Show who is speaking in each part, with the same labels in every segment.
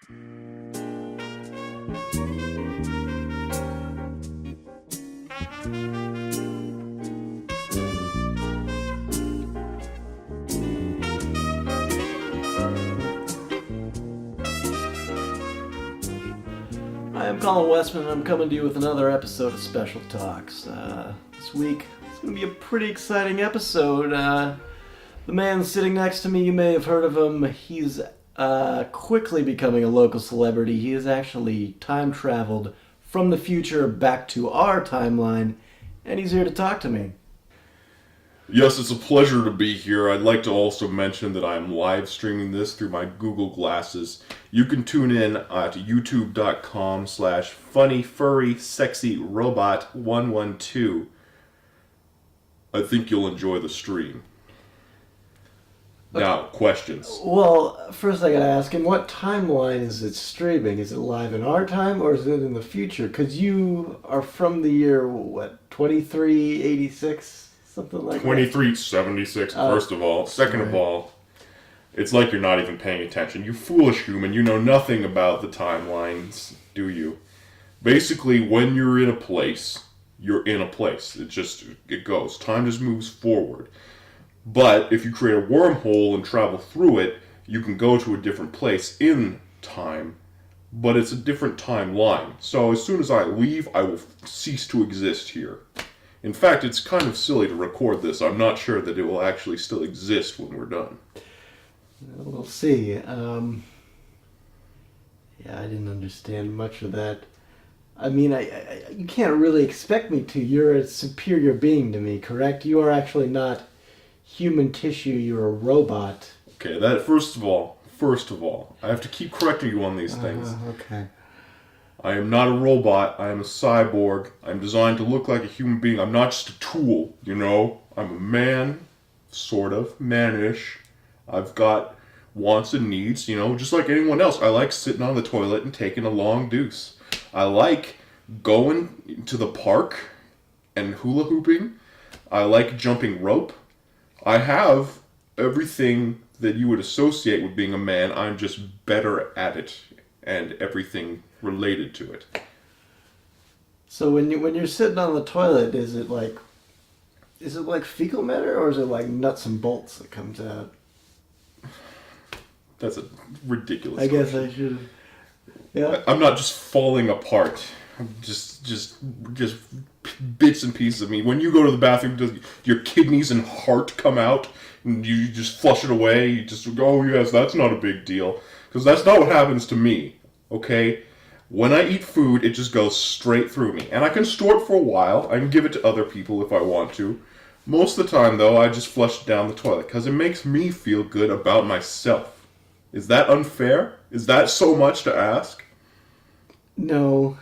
Speaker 1: Hi, I'm Colin Westman, and I'm coming to you with another episode of Special Talks. This week, it's going to be a pretty exciting episode. The man sitting next to me, you may have heard of him. He's quickly becoming a local celebrity. He has actually time traveled from the future back to our timeline, and he's here to talk to me.
Speaker 2: Yes, it's a pleasure to be here. I'd like to also mention that I'm live streaming this through my Google Glasses. You can tune in at youtube.com/funnyfurrysexyrobot112. I think you'll enjoy the stream. Now, questions.
Speaker 1: Well, first I gotta ask, in what timeline is it streaming? Is it live in our time, or is it in the future? Because you are from the year, 2386? Something like
Speaker 2: 2376, first of all. Second of all, it's like you're not even paying attention. You foolish human, you know nothing about the timelines, do you? Basically, when you're in a place, you're in a place. It goes. Time just moves forward. But if you create a wormhole and travel through it, you can go to a different place in time, but it's a different timeline. So as soon as I leave, I will cease to exist here. In fact, it's kind of silly to record this. I'm not sure that it will actually still exist when we're done.
Speaker 1: We'll see. Yeah, I didn't understand much of that. I mean, you can't really expect me to. You're a superior being to me, correct? You are actually not human tissue. You're a robot.
Speaker 2: Okay, first of all, I have to keep correcting you on these things.
Speaker 1: Okay.
Speaker 2: I am not a robot. I am a cyborg. I'm designed to look like a human being. I'm not just a tool, you know? I'm a man, sort of, man-ish. I've got wants and needs, you know, just like anyone else. I like sitting on the toilet and taking a long deuce. I like going to the park and hula hooping. I like jumping rope. I have everything that you would associate with being a man. I'm just better at it and everything related to it.
Speaker 1: So when you're sitting on the toilet, is it like fecal matter, or is it like nuts and bolts that comes out?
Speaker 2: That's a ridiculous
Speaker 1: I guess
Speaker 2: question.
Speaker 1: I should. Yeah.
Speaker 2: I'm not just falling apart. I'm just bits and pieces of me. When you go to the bathroom, does your kidneys and heart come out and you just flush it away? You just go, oh yes, that's not a big deal. Because that's not what happens to me, okay? When I eat food, it just goes straight through me. And I can store it for a while. I can give it to other people if I want to. Most of the time, though, I just flush it down the toilet because it makes me feel good about myself. Is that unfair? Is that so much to ask?
Speaker 1: No,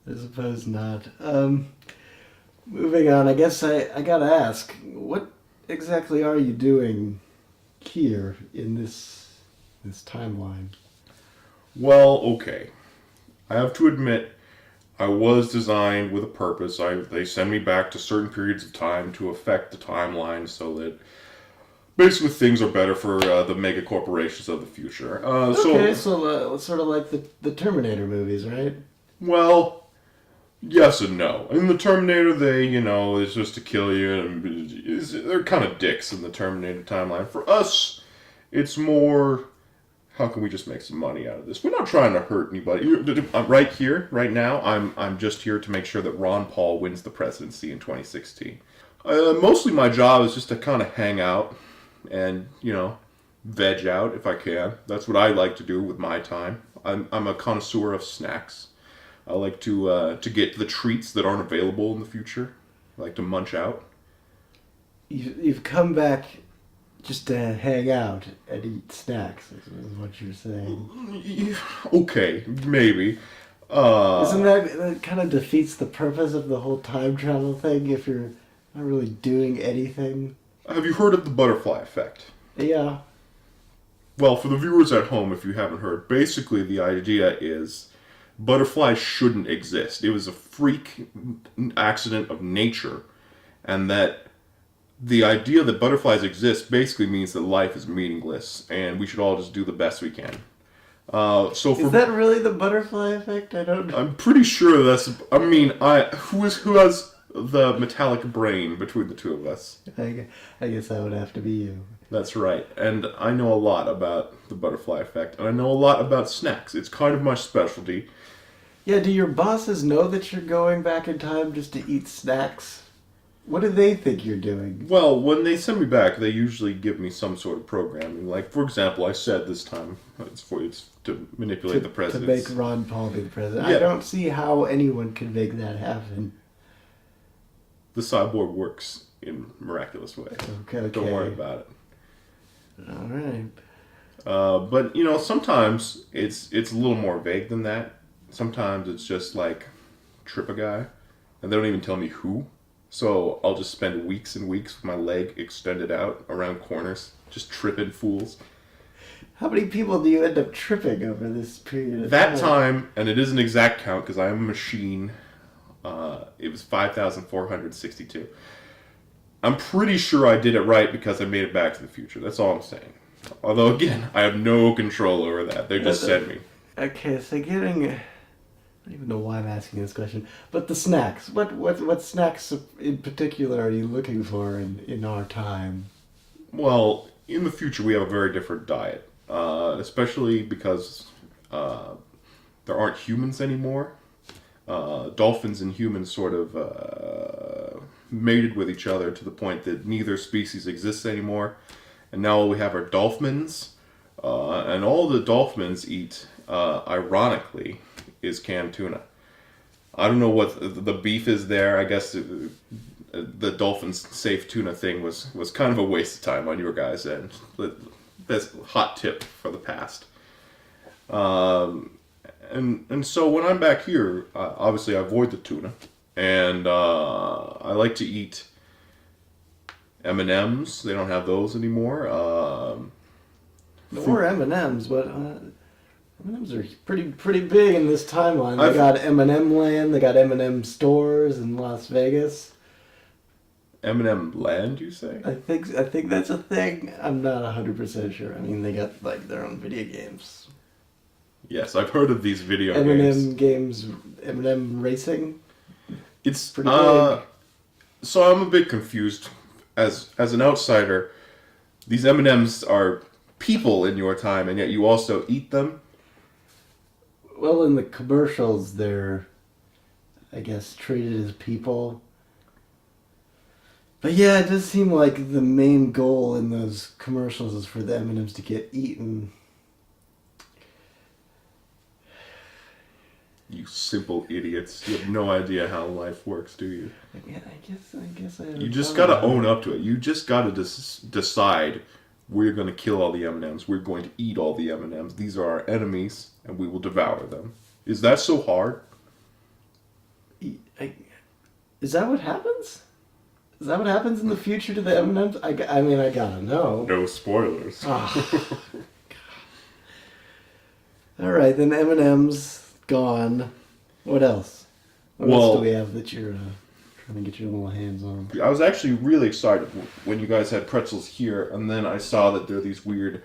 Speaker 1: I suppose not. Moving on, I guess I gotta ask, what exactly are you doing here in this timeline?
Speaker 2: Well, okay. I have to admit, I was designed with a purpose. They send me back to certain periods of time to affect the timeline so that basically things are better for the mega corporations of the future.
Speaker 1: Okay, so it's sort of like the Terminator movies, right?
Speaker 2: Well, yes and no. In the Terminator, it's just to kill you, and they're kind of dicks in the Terminator timeline. For us, it's more, how can we just make some money out of this? We're not trying to hurt anybody. Right here, right now, I'm just here to make sure that Ron Paul wins the presidency in 2016. Mostly my job is just to kind of hang out and, veg out if I can. That's what I like to do with my time. I'm a connoisseur of snacks. I like to get the treats that aren't available in the future. I like to munch out.
Speaker 1: You've come back just to hang out and eat snacks, is what you're saying.
Speaker 2: Okay, maybe.
Speaker 1: Isn't that kind of defeats the purpose of the whole time travel thing if you're not really doing anything?
Speaker 2: Have you heard of the butterfly effect?
Speaker 1: Yeah.
Speaker 2: Well, for the viewers at home, if you haven't heard, basically the idea is butterflies shouldn't exist. It was a freak accident of nature, and that the idea that butterflies exist basically means that life is meaningless, and we should all just do the best we can.
Speaker 1: Is that really the butterfly effect? I don't know.
Speaker 2: I'm pretty sure that's. I mean, who has the metallic brain between the two of us?
Speaker 1: I guess that would have to be you.
Speaker 2: That's right. And I know a lot about the butterfly effect, and I know a lot about snacks. It's kind of my specialty.
Speaker 1: Yeah, do your bosses know that you're going back in time just to eat snacks? What do they think you're doing?
Speaker 2: Well, when they send me back, they usually give me some sort of programming. Like, for example, I said this time it's to manipulate the president.
Speaker 1: To make Ron Paul be the president.
Speaker 2: Yeah.
Speaker 1: I don't see how anyone could make that happen.
Speaker 2: The cyborg works in miraculous ways.
Speaker 1: Okay.
Speaker 2: Don't worry about it.
Speaker 1: All right.
Speaker 2: But sometimes it's a little more vague than that. Sometimes it's just like trip a guy, and they don't even tell me who. So I'll just spend weeks and weeks with my leg extended out around corners, just tripping fools.
Speaker 1: How many people do you end up tripping over this period of
Speaker 2: That time, and it is an exact count because I am a machine, it was 5,462. I'm pretty sure I did it right because I made it back to the future. That's all I'm saying. Although, again, I have no control over that. They just sent me.
Speaker 1: Okay, so I don't even know why I'm asking this question, but the snacks. What snacks in particular are you looking for in our time?
Speaker 2: Well, in the future we have a very different diet, especially because there aren't humans anymore. Dolphins and humans sort of mated with each other to the point that neither species exists anymore, and now all we have are dolphins, and all the dolphins eat, ironically, is canned tuna. I don't know what the beef is there. I guess the dolphins safe tuna thing was kind of a waste of time on your guys' end. That's a hot tip for the past. And so when I'm back here, obviously I avoid the tuna, and I like to eat M&Ms. They don't have those anymore.
Speaker 1: Or M&Ms, but M&Ms are pretty big in this timeline. They got M&M Land, they got M&M stores in Las Vegas.
Speaker 2: M&M Land, you say?
Speaker 1: I think that's a thing. I'm not 100% sure. I mean, they got like their own video games.
Speaker 2: Yes, I've heard of these video
Speaker 1: M&M
Speaker 2: games.
Speaker 1: M&M Racing.
Speaker 2: It's
Speaker 1: pretty big.
Speaker 2: So I'm a bit confused as an outsider. These M&Ms are people in your time, and yet you also eat them.
Speaker 1: Well, in the commercials, they're, I guess, treated as people. But yeah, it does seem like the main goal in those commercials is for the M&Ms to get eaten.
Speaker 2: You simple idiots. You have no idea how life works, do you?
Speaker 1: Yeah, I guess I haven't
Speaker 2: You just
Speaker 1: thought
Speaker 2: gotta
Speaker 1: about
Speaker 2: own
Speaker 1: it.
Speaker 2: up to it. You just gotta decide we're gonna kill all the M&Ms. We're going to eat all the M&Ms. These are our enemies, and we will devour them. Is that so hard?
Speaker 1: Is that what happens? Is that what happens in the future to the M&Ms? I mean, I gotta know.
Speaker 2: No spoilers.
Speaker 1: Oh. All right, then M&M's gone. What else? What else do we have that you're trying to get your little hands on?
Speaker 2: I was actually really excited when you guys had pretzels here, and then I saw that there are these weird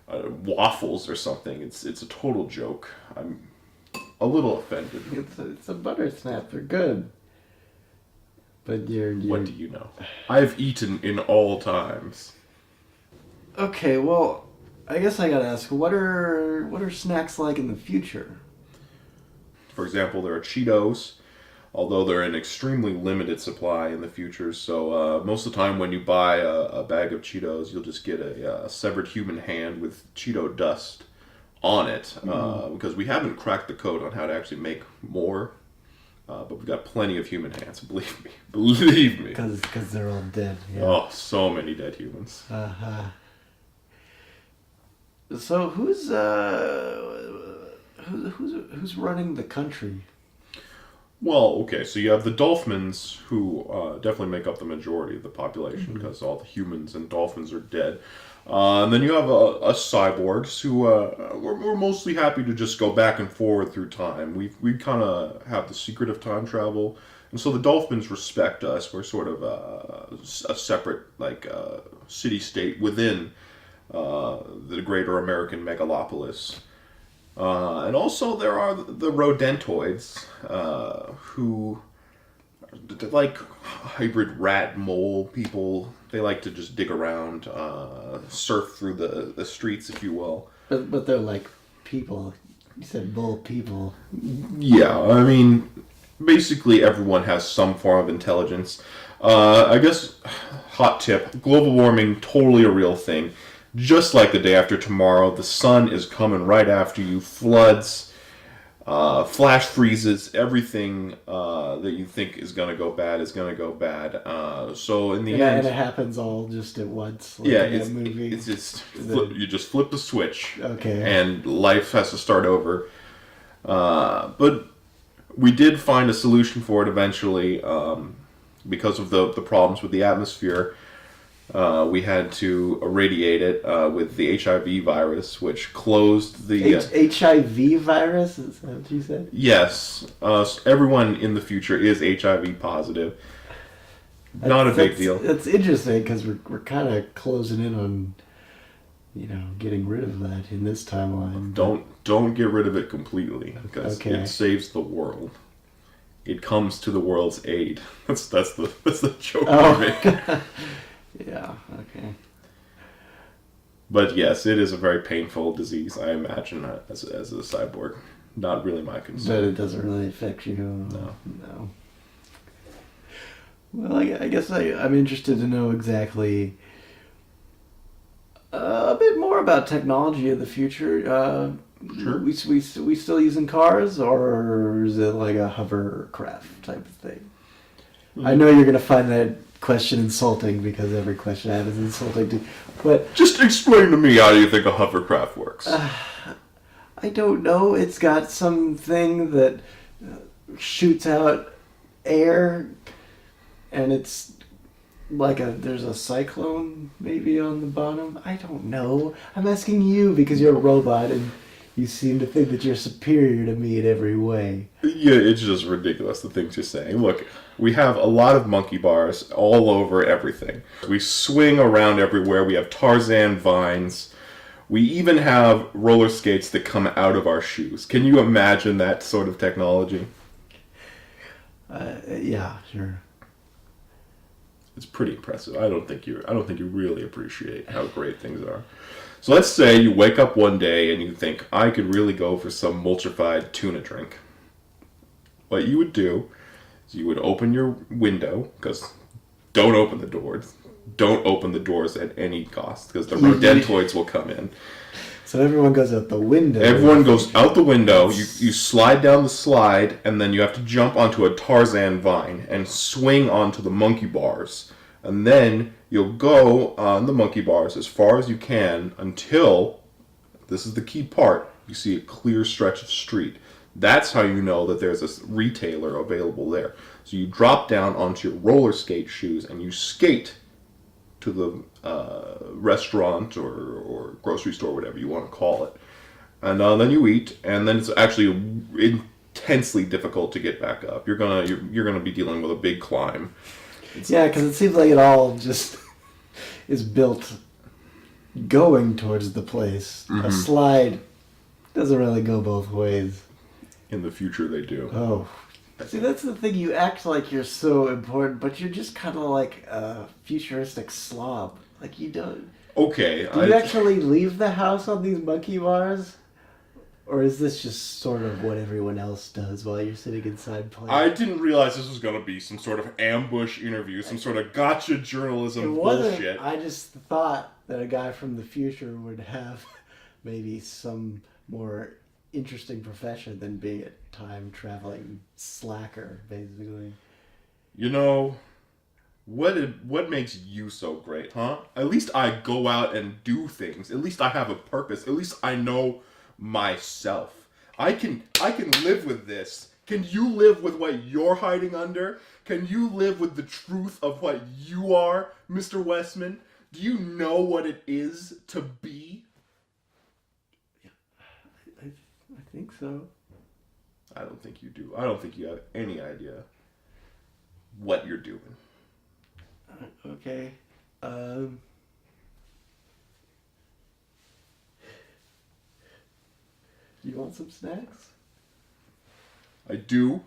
Speaker 2: waffles or something. It's a total joke. I'm a little offended.
Speaker 1: It's a butter snap. They're good. But you're...
Speaker 2: What do you know? I've eaten in all times.
Speaker 1: Okay, well, I guess I gotta ask, what are snacks like in the future?
Speaker 2: For example, there are Cheetos, although they're in extremely limited supply in the future. So most of the time when you buy a bag of Cheetos, you'll just get a severed human hand with Cheeto dust on it, because we haven't cracked the code on how to actually make more. But we've got plenty of human hands, believe me. Believe me.
Speaker 1: Because they're all dead. Yeah.
Speaker 2: Oh, so many dead humans.
Speaker 1: Uh-huh. So who's running the country?
Speaker 2: Well, okay, so you have the dolphins, who definitely make up the majority of the population, because all the humans and dolphins are dead. And then you have us cyborgs, who we're mostly happy to just go back and forward through time. We kind of have the secret of time travel, and so the dolphins respect us. We're sort of a separate, city-state within the greater American megalopolis. And also there are the rodentoids, who they're like hybrid rat mole people. They like to just dig around, surf through the streets, if you will.
Speaker 1: But they're like people. You said bull people.
Speaker 2: Yeah, I mean, basically everyone has some form of intelligence. I guess, hot tip, global warming, totally a real thing. Just like the day after tomorrow, the sun is coming right after you. Floods, flash freezes, everything that you think is going to go bad is going to go bad. So in the end...
Speaker 1: And it happens all just at once, like
Speaker 2: yeah,
Speaker 1: in that movie.
Speaker 2: it's just... you just flip the switch.
Speaker 1: Okay.
Speaker 2: And life has to start over. But we did find a solution for it eventually, because of the problems with the atmosphere. We had to irradiate it with the HIV virus, which closed the...
Speaker 1: HIV virus? Is that what you said?
Speaker 2: Yes. Everyone in the future is HIV positive. Not a big deal.
Speaker 1: It's interesting because we're kind of closing in on, getting rid of that in this timeline.
Speaker 2: Don't get rid of it completely, because it saves the world. It comes to the world's aid. That's the joke we make.
Speaker 1: Yeah, okay.
Speaker 2: But yes, it is a very painful disease, I imagine, as a cyborg. Not really my concern.
Speaker 1: But it doesn't really affect you.
Speaker 2: No.
Speaker 1: Well, I guess I'm interested to know exactly a bit more about technology in the future.
Speaker 2: Sure.
Speaker 1: We still using cars, or is it like a hovercraft type of thing? Mm-hmm. I know you're going to find that question insulting, because every question I have is insulting to... But
Speaker 2: just explain to me, how do you think a hovercraft works?
Speaker 1: I don't know. It's got something that shoots out air, and it's like there's a cyclone maybe on the bottom. I don't know. I'm asking you because you're a robot and you seem to think that you're superior to me in every way.
Speaker 2: Yeah, it's just ridiculous, the things you're saying. Look, we have a lot of monkey bars all over everything. We swing around everywhere. We have Tarzan vines. We even have roller skates that come out of our shoes. Can you imagine that sort of technology?
Speaker 1: Yeah, sure.
Speaker 2: It's pretty impressive. I don't think you really appreciate how great things are. So let's say you wake up one day and you think, I could really go for some mulchified tuna drink. What you would do is you would open your window, because don't open the doors. Don't open the doors at any cost, because the rodentoids will come in.
Speaker 1: So everyone goes out the window.
Speaker 2: Everyone goes out the window. You slide down the slide, and then you have to jump onto a Tarzan vine and swing onto the monkey bars. And then you'll go on the monkey bars as far as you can until, this is the key part, you see a clear stretch of street. That's how you know that there's a retailer available there. So you drop down onto your roller skate shoes and you skate to the restaurant or grocery store, whatever you want to call it. And then you eat, and then it's actually intensely difficult to get back up. You're gonna be dealing with a big climb.
Speaker 1: Yeah, because it seems like it all just is built going towards the place. Mm-hmm. A slide doesn't really go both ways.
Speaker 2: In the future, they do.
Speaker 1: Oh. See, that's the thing. You act like you're so important, but you're just kind of like a futuristic slob. Like, you don't...
Speaker 2: Okay.
Speaker 1: Do you actually leave the house on these monkey bars? Or is this just sort of what everyone else does while you're sitting inside playing?
Speaker 2: I didn't realize this was going to be some sort of ambush interview, some sort of gotcha journalism bullshit.
Speaker 1: I just thought that a guy from the future would have maybe some more interesting profession than being a time-traveling slacker, basically.
Speaker 2: You know, what makes you so great, huh? At least I go out and do things. At least I have a purpose. At least I know myself. I can live with this. Can you live with what you're hiding under? Can you live with the truth of what you are, Mr. Westman? Do you know what it is to be?
Speaker 1: I think so.
Speaker 2: I don't think you do. I don't think you have any idea what you're doing.
Speaker 1: Okay. You want some snacks?
Speaker 2: I do,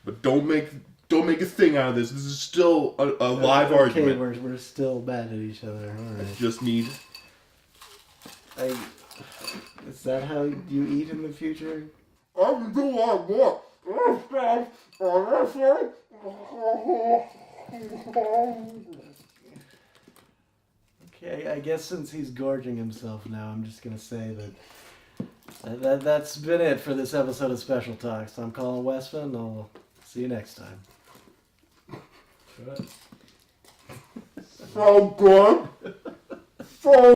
Speaker 2: but don't make a thing out of this. This is still a live argument.
Speaker 1: Okay, we're still mad at each other. All right.
Speaker 2: I just need.
Speaker 1: Is that how you eat in the future?
Speaker 2: I'm doing what?
Speaker 1: Okay, I guess since he's gorging himself now, I'm just gonna say that's been it for this episode of Special Talks. I'm Colin Westman. I'll see you next time.
Speaker 2: So good. So